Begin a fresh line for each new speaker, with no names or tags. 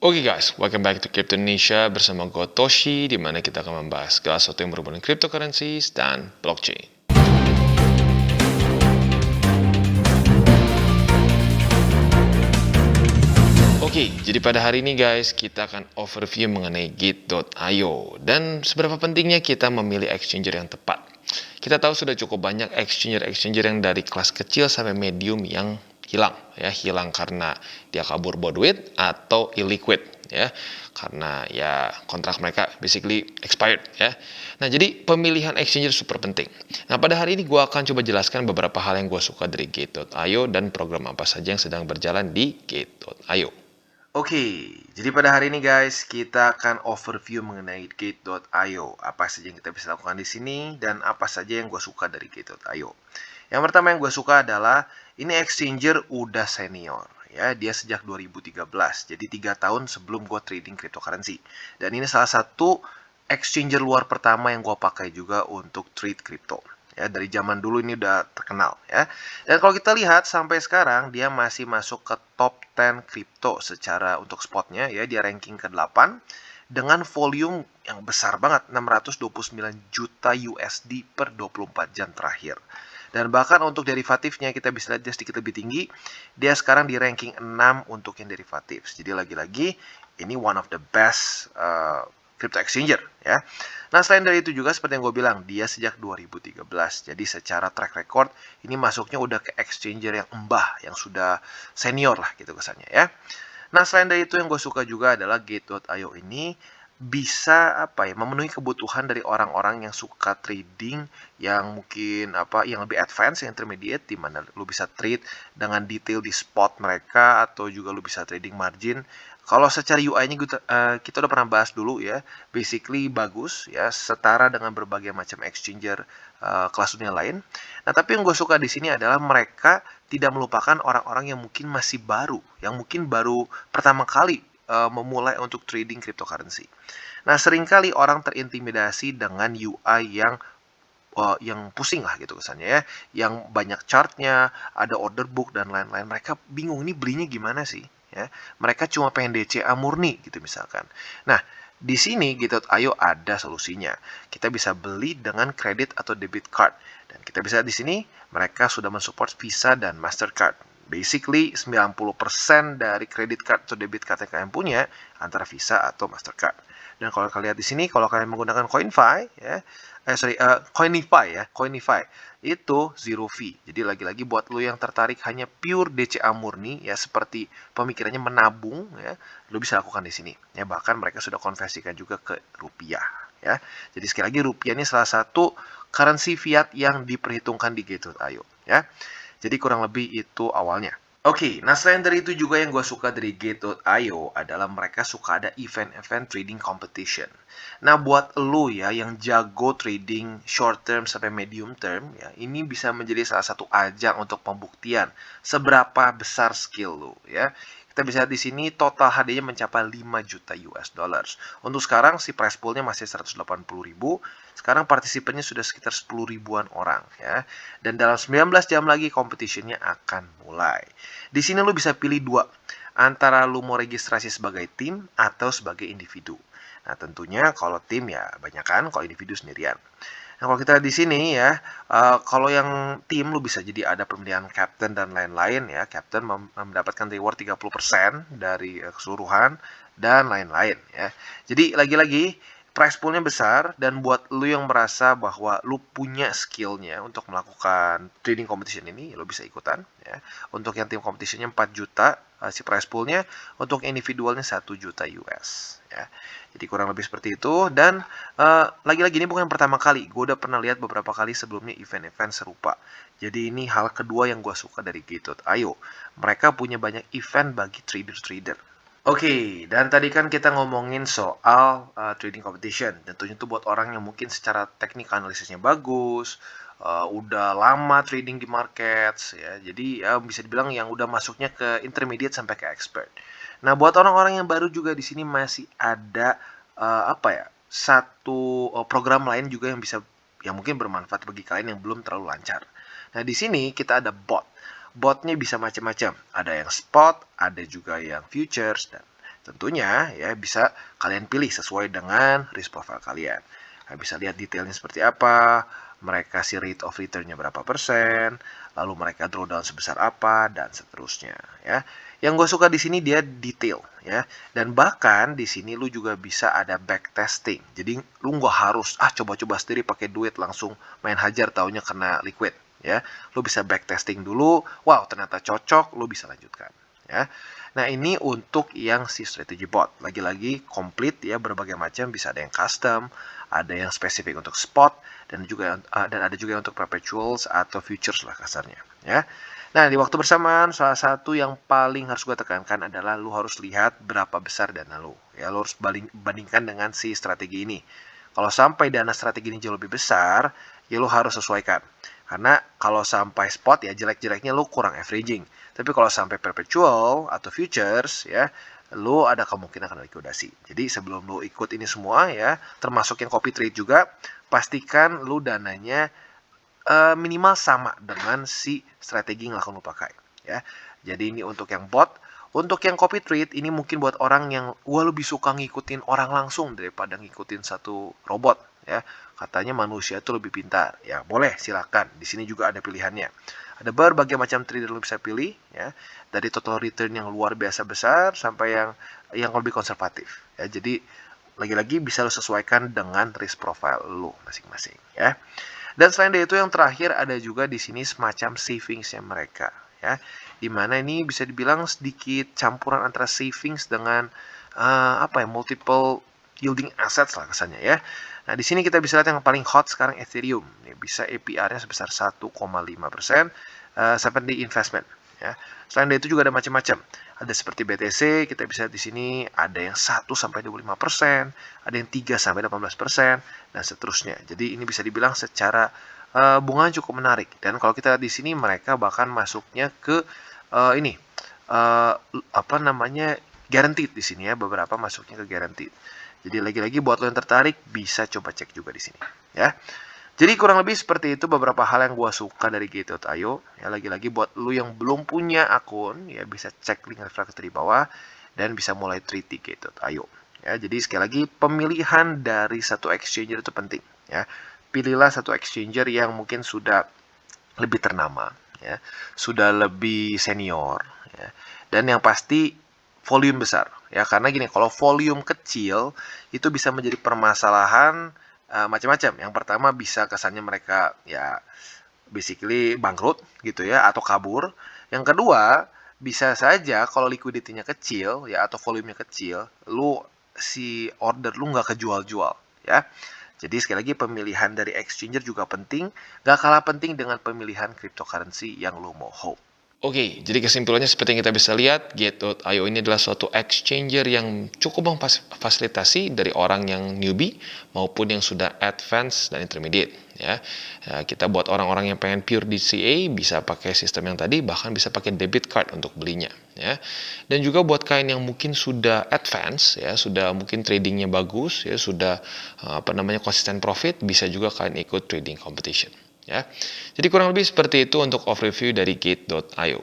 Oke guys, welcome back to Crypto Indonesia bersama gue Toshi, di mana kita akan membahas segala sesuatu yang berhubungan cryptocurrencies dan blockchain. Oke, jadi pada hari ini guys, kita akan overview mengenai Gate.io dan seberapa pentingnya kita memilih exchanger yang tepat. Kita tahu sudah cukup banyak exchanger yang dari kelas kecil sampai medium yang hilang karena dia kabur bawa duit atau illiquid ya, karena ya kontrak mereka basically expired ya. Nah, jadi pemilihan exchanger super penting. Nah, pada hari ini gue akan coba jelaskan beberapa hal yang gue suka dari Gate.io dan program apa saja yang sedang berjalan di Gate.io.
Oke, jadi pada hari ini guys, kita akan overview mengenai Gate.io. Apa saja yang kita bisa lakukan di sini dan apa saja yang gue suka dari Gate.io. Yang pertama yang gue suka adalah ini exchanger udah senior. Ya, dia sejak 2013, jadi 3 tahun sebelum gue trading cryptocurrency. Dan ini salah satu exchanger luar pertama yang gue pakai juga untuk trade crypto. Ya, dari zaman dulu ini udah terkenal ya. Dan kalau kita lihat sampai sekarang dia masih masuk ke top 10 crypto secara untuk spotnya ya, dia ranking ke-8 dengan volume yang besar banget, 629 juta USD per 24 jam terakhir. Dan bahkan untuk derivatifnya kita bisa lihat dia sedikit lebih tinggi. Dia sekarang di ranking 6 untuk yang derivatif. Jadi lagi-lagi ini one of the best crypto exchanger ya. Nah, selain dari itu juga seperti yang gue bilang, dia sejak 2013. Jadi secara track record ini masuknya udah ke exchanger yang yang sudah senior lah gitu kesannya ya. Nah, selain dari itu yang gue suka juga adalah Gate.io ini bisa memenuhi kebutuhan dari orang-orang yang suka trading yang mungkin yang lebih advance, yang intermediate, di mana lu bisa trade dengan detail di spot mereka atau juga lu bisa trading margin. Kalau secara UI-nya kita udah pernah bahas dulu ya, basically bagus ya, setara dengan berbagai macam exchanger kelas dunia lain. Nah, tapi yang gue suka di sini adalah mereka tidak melupakan orang-orang yang mungkin masih baru, yang mungkin baru pertama kali memulai untuk trading cryptocurrency. Nah, seringkali orang terintimidasi dengan UI yang pusing lah gitu kesannya ya, yang banyak chartnya, ada order book dan lain-lain. Mereka bingung ini belinya gimana sih ya. Mereka cuma pengen DCA murni gitu misalkan. Nah, di sini Gate.io ada solusinya. Kita bisa beli dengan kredit atau debit card. Dan kita bisa di sini mereka sudah mensupport Visa dan Mastercard. Basically 90% dari kredit card atau debit card yang kalian punya antara Visa atau Mastercard. Dan kalau kalian lihat di sini, kalau kalian menggunakan Coinify ya, Coinify itu zero fee. Jadi lagi-lagi buat lo yang tertarik hanya pure DCA murni ya, seperti pemikirannya menabung ya, lo bisa lakukan di sini. Ya, bahkan mereka sudah konversikan juga ke rupiah ya. Jadi sekali lagi rupiah ini salah satu currency fiat yang diperhitungkan di Gate.io ya. Jadi kurang lebih itu awalnya. Oke, nah selain dari itu juga yang gue suka dari Gate.io adalah mereka suka ada event-event trading competition. Nah, buat lo ya yang jago trading short term sampai medium term ya, ini bisa menjadi salah satu ajang untuk pembuktian seberapa besar skill lo ya. Kita bisa lihat di sini total hadiahnya mencapai 5 juta US dollars. Untuk sekarang si prize poolnya masih 180.000. Sekarang partisipannya sudah sekitar 10 ribuan orang ya. Dan dalam 19 jam lagi competitionnya akan mulai. Di sini lu bisa pilih dua, antara lu mau registrasi sebagai tim atau sebagai individu. Nah, tentunya kalau tim ya banyak kan, kalau individu sendirian. Nah, kalau kita di sini ya, kalau yang tim lu bisa jadi ada pemilihan captain dan lain-lain ya. Captain mendapatkan reward 30% dari keseluruhan dan lain-lain ya. Jadi lagi-lagi prize poolnya besar, dan buat lu yang merasa bahwa lu punya skillnya untuk melakukan trading competition ini, lu bisa ikutan ya. Untuk yang tim competitionnya 4 juta si prize poolnya, untuk individualnya 1 juta US ya. Jadi kurang lebih seperti itu. Dan lagi-lagi ini bukan yang pertama kali, gue udah pernah lihat beberapa kali sebelumnya event-event serupa. Jadi ini hal kedua yang gue suka dari Gate.io. Mereka punya banyak event bagi trader-trader. Oke, dan tadi kan kita ngomongin soal trading competition. Tentunya itu buat orang yang mungkin secara teknik analisisnya bagus, udah lama trading di markets ya. Jadi ya bisa dibilang yang udah masuknya ke intermediate sampai ke expert. Nah, buat orang-orang yang baru juga di sini masih ada satu program lain juga yang mungkin bermanfaat bagi kalian yang belum terlalu lancar. Nah, di sini kita ada bot. Botnya bisa macam-macam. Ada yang spot, ada juga yang futures. Tentunya ya bisa kalian pilih sesuai dengan risk profile kalian. Bisa lihat detailnya seperti apa, mereka si rate of return-nya berapa persen, lalu mereka drawdown sebesar apa, dan seterusnya ya. Yang gue suka di sini dia detail ya, dan bahkan di sini lu juga bisa ada backtesting. Jadi lu nggak harus coba-coba sendiri pakai duit langsung main hajar taunya kena liquid ya. Lu bisa backtesting dulu, wow ternyata cocok, lu bisa lanjutkan ya. Nah ini untuk yang si strategy bot, lagi-lagi komplit ya, berbagai macam, bisa ada yang custom, ada yang spesifik untuk spot, dan ada juga yang untuk perpetuals atau futures lah kasarnya ya. Nah di waktu bersamaan salah satu yang paling harus gue tekankan adalah lu harus lihat berapa besar dana lu ya, lu harus bandingkan dengan si strategi ini. Kalau sampai dana strategi ini jauh lebih besar ya lu harus sesuaikan, karena kalau sampai spot ya jelek-jeleknya lu kurang averaging. Tapi kalau sampai perpetual atau futures ya, lu ada kemungkinan akan likuidasi. Jadi sebelum lu ikut ini semua ya, termasuk yang copy trade juga, pastikan lu dananya minimal sama dengan si strategi yang akan lu pakai ya. Jadi ini untuk yang bot. Untuk yang copy trade ini mungkin buat orang yang gua lebih suka ngikutin orang langsung daripada ngikutin satu robot ya. Katanya manusia itu lebih pintar. Ya, boleh silakan. Di sini juga ada pilihannya. Ada berbagai macam trade yang lu bisa pilih ya. Dari total return yang luar biasa besar sampai yang lebih konservatif ya. Jadi lagi-lagi bisa lu sesuaikan dengan risk profile lu masing-masing ya. Dan selain dari itu yang terakhir ada juga di sini semacam savingsnya mereka ya. Dimana ini bisa dibilang sedikit campuran antara savings dengan multiple yielding assets lah kesannya ya. Nah, di sini kita bisa lihat yang paling hot sekarang Ethereum. Ini bisa APR-nya sebesar 1,5%, 7 investment ya. Selain dari itu juga ada macam-macam. Ada seperti BTC, kita bisa lihat di sini ada yang 1 sampai 25%, ada yang 3 sampai 18% dan seterusnya. Jadi ini bisa dibilang secara bunga cukup menarik. Dan kalau kita lihat di sini mereka bahkan masuknya ke guaranteed di sini ya, beberapa masuknya ke guaranteed. Jadi lagi-lagi buat lo yang tertarik bisa coba cek juga di sini ya. Jadi kurang lebih seperti itu beberapa hal yang gua suka dari Gate.io ya. Lagi-lagi buat lo yang belum punya akun ya, bisa cek link referensi di bawah dan bisa mulai trade di Gate.io ya. Jadi sekali lagi pemilihan dari satu exchanger itu penting ya. Pilihlah satu exchanger yang mungkin sudah lebih ternama ya, sudah lebih senior ya. Dan yang pasti volume besar ya, karena gini, kalau volume kecil itu bisa menjadi permasalahan macam-macam. Yang pertama bisa kesannya mereka ya basically bangkrut gitu ya, atau kabur. Yang kedua bisa saja kalau liquidity-nya kecil ya atau volumenya kecil, si order lu nggak kejual-jual ya. Jadi sekali lagi pemilihan dari exchanger juga penting, gak kalah penting dengan pemilihan cryptocurrency yang lu mau hold.
Oke, jadi kesimpulannya seperti yang kita bisa lihat, Gate.io ini adalah suatu exchanger yang cukup memfasilitasi dari orang yang newbie maupun yang sudah advance dan intermediate. Ya, kita buat orang-orang yang pengen pure DCA bisa pakai sistem yang tadi, bahkan bisa pakai debit card untuk belinya. Ya, dan juga buat kalian yang mungkin sudah advance, ya, sudah mungkin tradingnya bagus, ya, sudah konsisten profit, bisa juga kalian ikut trading competition. Ya, jadi kurang lebih seperti itu untuk overview dari Gate.io.